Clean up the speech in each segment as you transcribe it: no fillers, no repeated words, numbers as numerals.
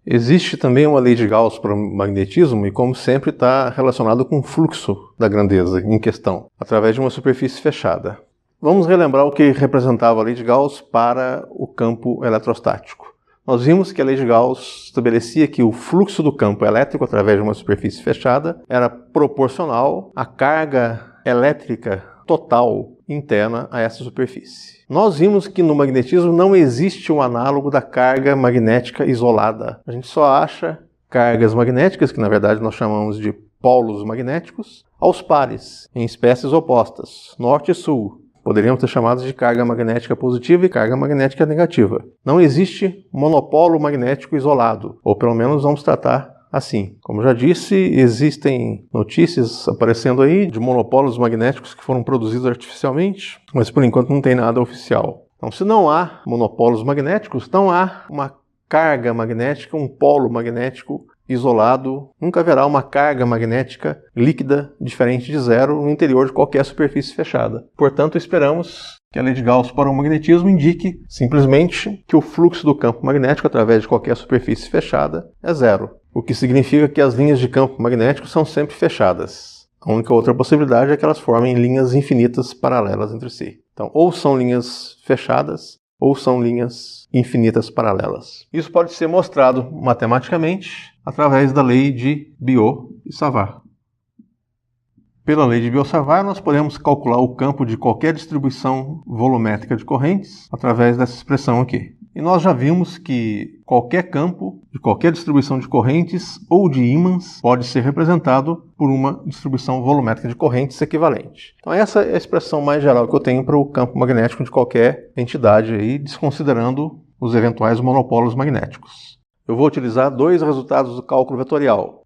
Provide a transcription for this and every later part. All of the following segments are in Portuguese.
Existe também uma lei de Gauss para o magnetismo e, como sempre, está relacionado com o fluxo da grandeza em questão, através de uma superfície fechada. Vamos relembrar o que representava a lei de Gauss para o campo eletrostático. Nós vimos que a lei de Gauss estabelecia que o fluxo do campo elétrico através de uma superfície fechada era proporcional à carga elétrica total interna a essa superfície. Nós vimos que no magnetismo não existe um análogo da carga magnética isolada. A gente só acha cargas magnéticas, que na verdade nós chamamos de polos magnéticos, aos pares, em espécies opostas, norte e sul. Poderíamos ter chamados de carga magnética positiva e carga magnética negativa. Não existe monopolo magnético isolado, ou pelo menos vamos tratar assim. Como já disse, existem notícias aparecendo aí de monopolos magnéticos que foram produzidos artificialmente, mas por enquanto não tem nada oficial. Então, se não há monopolos magnéticos, não há uma carga magnética, um polo magnético isolado. Nunca haverá uma carga magnética líquida diferente de zero no interior de qualquer superfície fechada. Portanto, esperamos que a lei de Gauss para o magnetismo indique simplesmente que o fluxo do campo magnético através de qualquer superfície fechada é zero, o que significa que as linhas de campo magnético são sempre fechadas. A única outra possibilidade é que elas formem linhas infinitas paralelas entre si. Então, ou são linhas fechadas, ou são linhas infinitas paralelas. Isso pode ser mostrado matematicamente através da lei de Biot e Savart. Pela lei de Biot-Savart, nós podemos calcular o campo de qualquer distribuição volumétrica de correntes através dessa expressão aqui. E nós já vimos que qualquer campo de qualquer distribuição de correntes ou de ímãs pode ser representado por uma distribuição volumétrica de correntes equivalente. Então essa é a expressão mais geral que eu tenho para o campo magnético de qualquer entidade, aí, desconsiderando os eventuais monopolos magnéticos. Eu vou utilizar dois resultados do cálculo vetorial.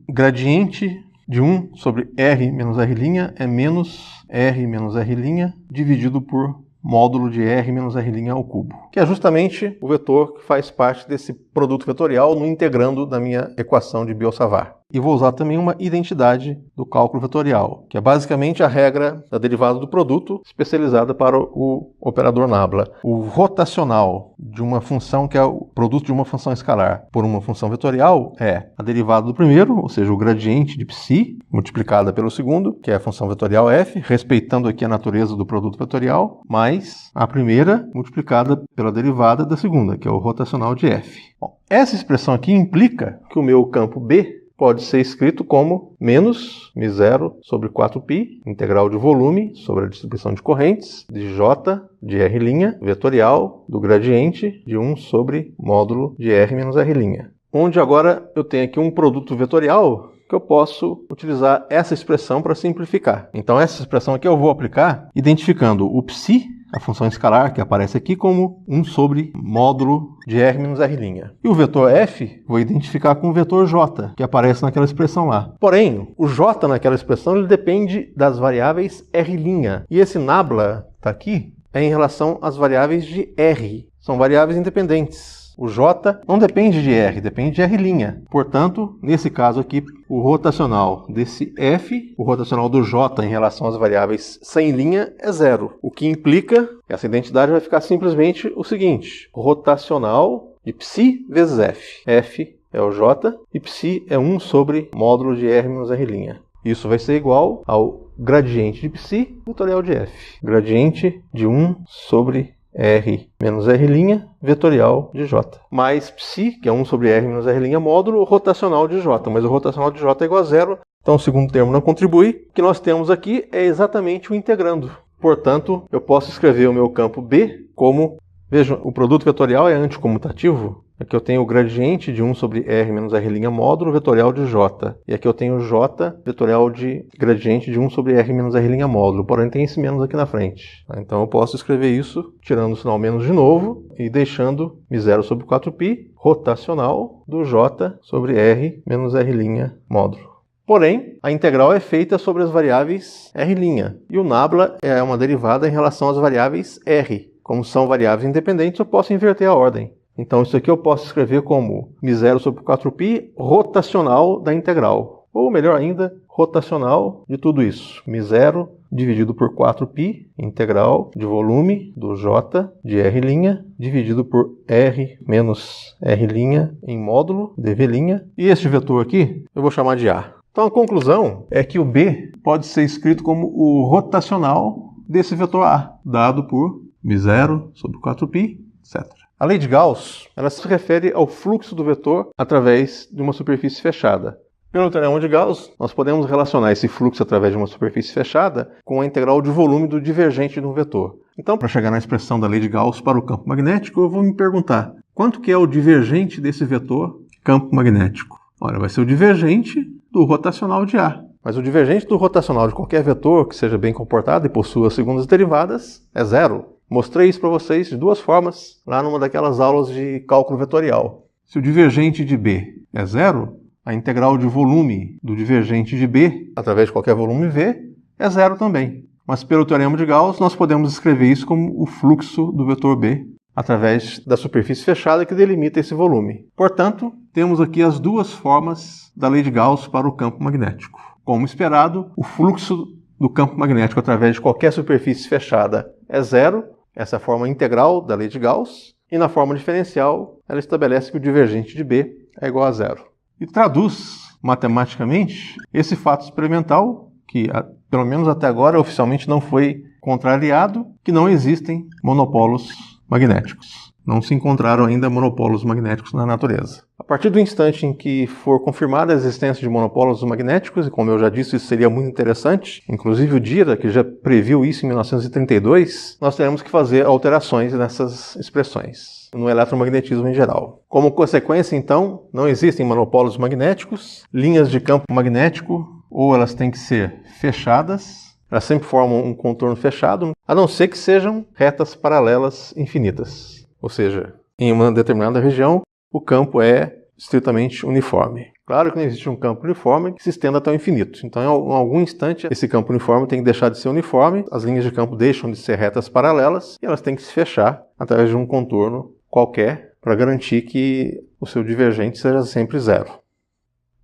Gradiente de 1 sobre R menos R' é menos R menos R' dividido por módulo de R menos R' ao cubo, que é justamente o vetor que faz parte desse produto vetorial no integrando da minha equação de Biot-Savart. E vou usar também uma identidade do cálculo vetorial, que é basicamente a regra da derivada do produto especializada para o operador nabla. O rotacional de uma função que é o produto de uma função escalar por uma função vetorial é a derivada do primeiro, ou seja, o gradiente de psi, multiplicada pelo segundo, que é a função vetorial f, respeitando aqui a natureza do produto vetorial, mais a primeira multiplicada pela derivada da segunda, que é o rotacional de f. Bom, essa expressão aqui implica que o meu campo B pode ser escrito como menos μ0 sobre 4π, integral de volume sobre a distribuição de correntes, de J de R' vetorial do gradiente de 1 sobre módulo de R menos R'. Onde agora eu tenho aqui um produto vetorial que eu posso utilizar essa expressão para simplificar. Então essa expressão aqui eu vou aplicar identificando o psi, a função escalar que aparece aqui, como 1 sobre módulo de R menos R'. E o vetor f vou identificar com o vetor j, que aparece naquela expressão lá. Porém, o j naquela expressão ele depende das variáveis R'. E esse nabla está aqui é em relação às variáveis de R. São variáveis independentes. O J não depende de R, depende de R'. Portanto, nesse caso aqui, o rotacional desse F, o rotacional do J em relação às variáveis sem linha é zero. O que implica que essa identidade vai ficar simplesmente o seguinte: rotacional de psi vezes F. F é o J e psi é 1 sobre módulo de R menos R'. Isso vai ser igual ao gradiente de psi vetorial de F. Gradiente de 1 sobre R menos R' vetorial de J. Mais psi, que é 1 sobre R menos R' módulo rotacional de J. Mas o rotacional de J é igual a zero, então o segundo termo não contribui. O que nós temos aqui é exatamente o integrando. Portanto, eu posso escrever o meu campo B como... Vejam, o produto vetorial é anticomutativo. Aqui eu tenho o gradiente de 1 sobre R menos R' módulo vetorial de J. E aqui eu tenho J vetorial de gradiente de 1 sobre R menos R' módulo. Porém, tem esse menos aqui na frente. Então eu posso escrever isso tirando o sinal menos de novo e deixando μ0 sobre 4π rotacional do J sobre R menos R' módulo. Porém, a integral é feita sobre as variáveis R'. E o nabla é uma derivada em relação às variáveis R. Como são variáveis independentes, eu posso inverter a ordem. Então, isso aqui eu posso escrever como μ0 sobre 4π rotacional da integral. ou melhor ainda, rotacional de tudo isso. μ0 dividido por 4π, integral de volume do J de R' dividido por R menos R' em módulo dV'. E este vetor aqui eu vou chamar de A. Então a conclusão é que o B pode ser escrito como o rotacional desse vetor A, dado por μ0 sobre 4π, etc. A lei de Gauss, ela se refere ao fluxo do vetor através de uma superfície fechada. Pelo teorema de Gauss, nós podemos relacionar esse fluxo através de uma superfície fechada com a integral de volume do divergente de um vetor. Então, para chegar na expressão da lei de Gauss para o campo magnético, eu vou me perguntar, quanto que é o divergente desse vetor campo magnético? Olha, vai ser o divergente do rotacional de A. Mas o divergente do rotacional de qualquer vetor que seja bem comportado e possua segundas derivadas é zero. Mostrei isso para vocês de duas formas lá numa daquelas aulas de cálculo vetorial. Se o divergente de B é zero, a integral de volume do divergente de B, através de qualquer volume V, é zero também. Mas pelo teorema de Gauss, nós podemos escrever isso como o fluxo do vetor B, através da superfície fechada que delimita esse volume. Portanto, temos aqui as duas formas da lei de Gauss para o campo magnético. Como esperado, o fluxo do campo magnético através de qualquer superfície fechada é zero, essa é a forma integral da lei de Gauss, e na forma diferencial, ela estabelece que o divergente de B é igual a zero. E traduz matematicamente esse fato experimental, que pelo menos até agora oficialmente não foi contrariado, que não existem monopolos magnéticos. Não se encontraram ainda monopolos magnéticos na natureza. A partir do instante em que for confirmada a existência de monopolos magnéticos, e como eu já disse, isso seria muito interessante, inclusive o Dirac, que já previu isso em 1932, nós teremos que fazer alterações nessas expressões, no eletromagnetismo em geral. Como consequência, então, não existem monopolos magnéticos, linhas de campo magnético, ou elas têm que ser fechadas, elas sempre formam um contorno fechado, a não ser que sejam retas paralelas infinitas. Ou seja, em uma determinada região, o campo é estritamente uniforme. Claro que não existe um campo uniforme que se estenda até o infinito. Então, em algum instante, esse campo uniforme tem que deixar de ser uniforme, as linhas de campo deixam de ser retas paralelas e elas têm que se fechar através de um contorno qualquer para garantir que o seu divergente seja sempre zero.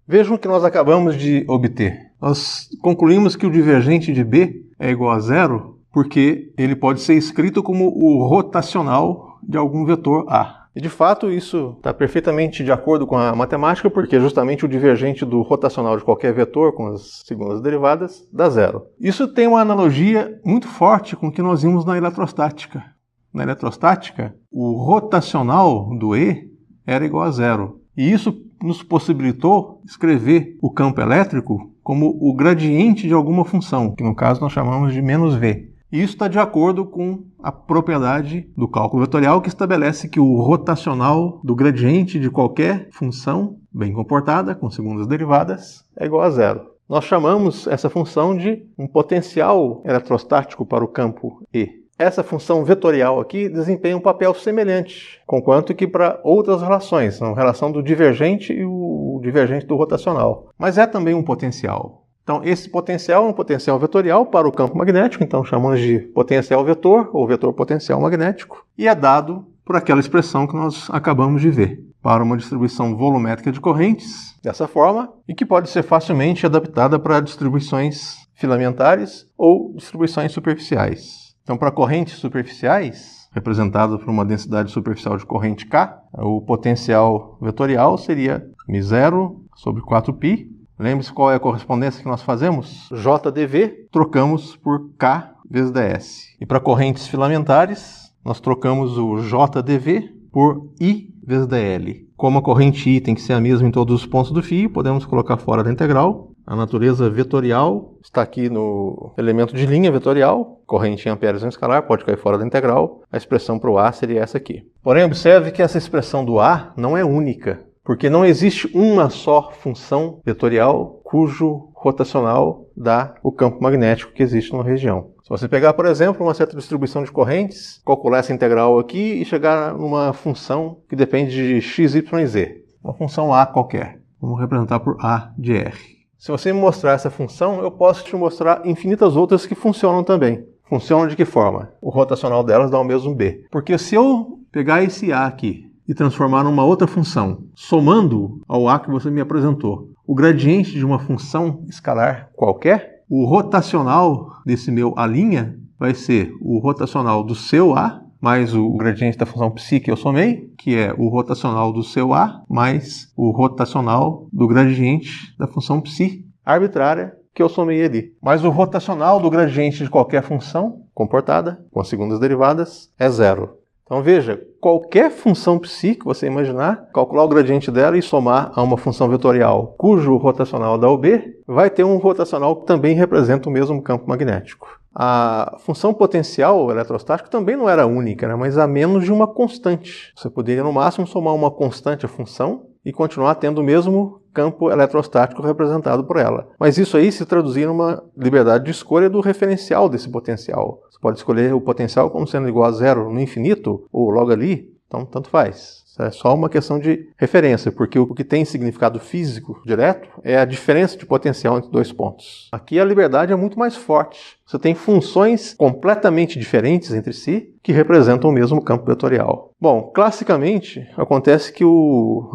Vejam o que nós acabamos de obter. Nós concluímos que o divergente de B é igual a zero porque ele pode ser escrito como o rotacional de algum vetor A. E de fato isso está perfeitamente de acordo com a matemática, porque justamente o divergente do rotacional de qualquer vetor com as segundas derivadas dá zero. Isso tem uma analogia muito forte com o que nós vimos na eletrostática. Na eletrostática, o rotacional do E era igual a zero. E isso nos possibilitou escrever o campo elétrico como o gradiente de alguma função, que no caso nós chamamos de menos V. E isso está de acordo com a propriedade do cálculo vetorial que estabelece que o rotacional do gradiente de qualquer função bem comportada, com segundas derivadas, é igual a zero. Nós chamamos essa função de um potencial eletrostático para o campo E. Essa função vetorial aqui desempenha um papel semelhante, conquanto que para outras relações, a relação do divergente e o divergente do rotacional. Mas é também um potencial. Então, esse potencial é um potencial vetorial para o campo magnético, então chamamos de potencial vetor ou vetor potencial magnético, e é dado por aquela expressão que nós acabamos de ver, para uma distribuição volumétrica de correntes, dessa forma, e que pode ser facilmente adaptada para distribuições filamentares ou distribuições superficiais. Então, para correntes superficiais, representadas por uma densidade superficial de corrente K, o potencial vetorial seria μ0 sobre 4π. Lembre-se qual é a correspondência que nós fazemos? JdV trocamos por K vezes ds. E para correntes filamentares, nós trocamos o JdV por I vezes dl. Como a corrente I tem que ser a mesma em todos os pontos do fio, podemos colocar fora da integral. A natureza vetorial está aqui no elemento de linha vetorial. Corrente em amperes é um escalar, pode cair fora da integral. A expressão para o A seria essa aqui. Porém, observe que essa expressão do A não é única, porque não existe uma só função vetorial cujo rotacional dá o campo magnético que existe numa região. Se você pegar, por exemplo, uma certa distribuição de correntes, calcular essa integral aqui e chegar numa função que depende de x, y e z. Uma função A qualquer. Vamos representar por A de R. Se você me mostrar essa função, eu posso te mostrar infinitas outras que funcionam também. Funcionam de que forma? O rotacional delas dá o mesmo B. Porque se eu pegar esse A aqui e transformar numa outra função, somando ao A que você me apresentou, o gradiente de uma função escalar qualquer, o rotacional desse meu A' vai ser o rotacional do seu A mais o gradiente da função ψ que eu somei, que é o rotacional do seu A mais o rotacional do gradiente da função ψ arbitrária que eu somei ali. Mas o rotacional do gradiente de qualquer função comportada, com as segundas derivadas, é zero. Então veja, qualquer função ψ que você imaginar, calcular o gradiente dela e somar a uma função vetorial cujo rotacional dá o B, vai ter um rotacional que também representa o mesmo campo magnético. A função potencial eletrostática também não era única, né, mas a menos de uma constante. Você poderia no máximo somar uma constante à função e continuar tendo o mesmo campo eletrostático representado por ela. Mas isso aí se traduzir numa liberdade de escolha do referencial desse potencial. Você pode escolher o potencial como sendo igual a zero no infinito ou logo ali, então tanto faz. Isso é só uma questão de referência, porque o que tem significado físico direto é a diferença de potencial entre dois pontos. Aqui a liberdade é muito mais forte. Você tem funções completamente diferentes entre si que representam o mesmo campo vetorial. Bom, classicamente, acontece que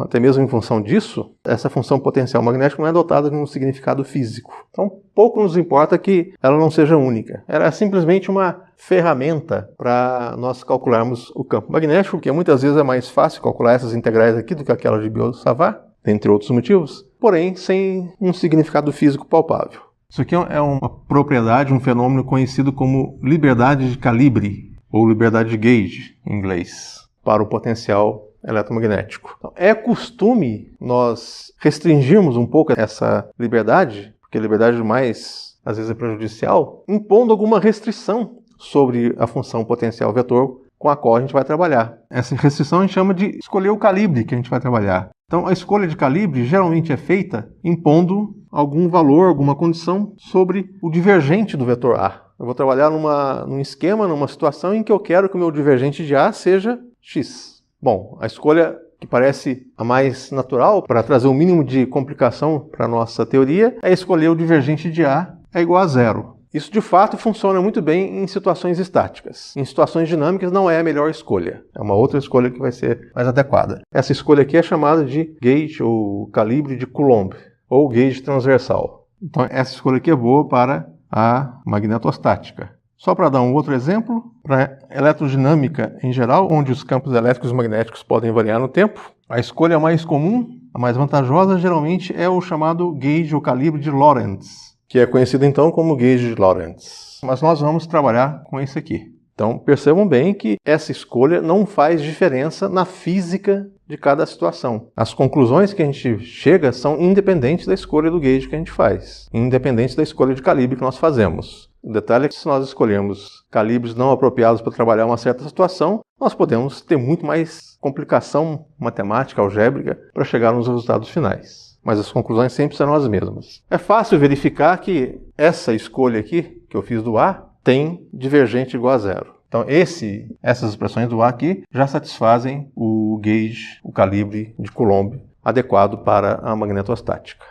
até mesmo em função disso, essa função potencial magnética não é dotada de um significado físico. Então, pouco nos importa que ela não seja única. Ela é simplesmente uma ferramenta para nós calcularmos o campo magnético, porque muitas vezes é mais fácil calcular essas integrais aqui do que aquela de Biot-Savart, entre outros motivos, porém sem um significado físico palpável. Isso aqui é uma propriedade, um fenômeno conhecido como liberdade de calibre, ou liberdade de gauge, em inglês, para o potencial eletromagnético. Então, é costume nós restringirmos um pouco essa liberdade, porque a liberdade mais, às vezes, é prejudicial, impondo alguma restrição sobre a função potencial vetor com a qual a gente vai trabalhar. Essa restrição a gente chama de escolher o calibre que a gente vai trabalhar. Então, a escolha de calibre geralmente é feita impondo algum valor, alguma condição sobre o divergente do vetor A. Eu vou trabalhar num esquema, numa situação em que eu quero que o meu divergente de A seja x. Bom, a escolha que parece a mais natural para trazer o mínimo de complicação para a nossa teoria é escolher o divergente de A é igual a zero. Isso, de fato, funciona muito bem em situações estáticas. Em situações dinâmicas não é a melhor escolha. É uma outra escolha que vai ser mais adequada. Essa escolha aqui é chamada de gauge, ou calibre de Coulomb, ou gauge transversal. Então, essa escolha aqui é boa para a magnetostática. Só para dar um outro exemplo, para eletrodinâmica em geral, onde os campos elétricos e magnéticos podem variar no tempo, a escolha mais comum, a mais vantajosa, geralmente é o chamado gauge, ou calibre de Lorentz, que é conhecido então como gauge de Lorentz. Mas nós vamos trabalhar com esse aqui. Então percebam bem que essa escolha não faz diferença na física de cada situação. As conclusões que a gente chega são independentes da escolha do gauge que a gente faz, independentes da escolha de calibre que nós fazemos. O detalhe é que se nós escolhermos calibres não apropriados para trabalhar uma certa situação, nós podemos ter muito mais complicação matemática, algébrica, para chegar nos resultados finais. Mas as conclusões sempre serão as mesmas. É fácil verificar que essa escolha aqui, que eu fiz do A, tem divergente igual a zero. Então essas expressões do A aqui já satisfazem o gauge, o calibre de Coulomb adequado para a magnetostática.